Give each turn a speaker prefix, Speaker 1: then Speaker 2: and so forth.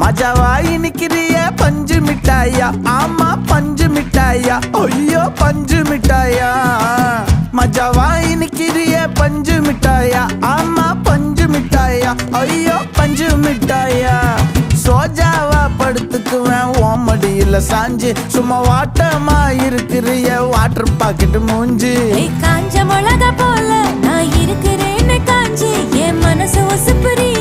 Speaker 1: மஜாவாய் நிக்கிறிய பஞ்சு மிட்டாயா, ஆமா பஞ்சு மிட்டாயா, ஐயோ பஞ்சு மிட்டாயா. மஜாவாய் நிக்கிறிய பஞ்சு மிட்டாயா, ஆமா பஞ்சு மிட்டாயா, ஐயோ பஞ்சு மிட்டாயா. சோஜாவா படுத்துக்குவேன் ஓமடியில சாஞ்சு, சும்மா வாட்டமா இருக்கிறிய வாட்டர் பாக்கெட் மூஞ்சி.
Speaker 2: காஞ்ச மிளகா போல நான் இருக்கிறேன்னு காஞ்சி என் மனசு ஒசுப்புரிய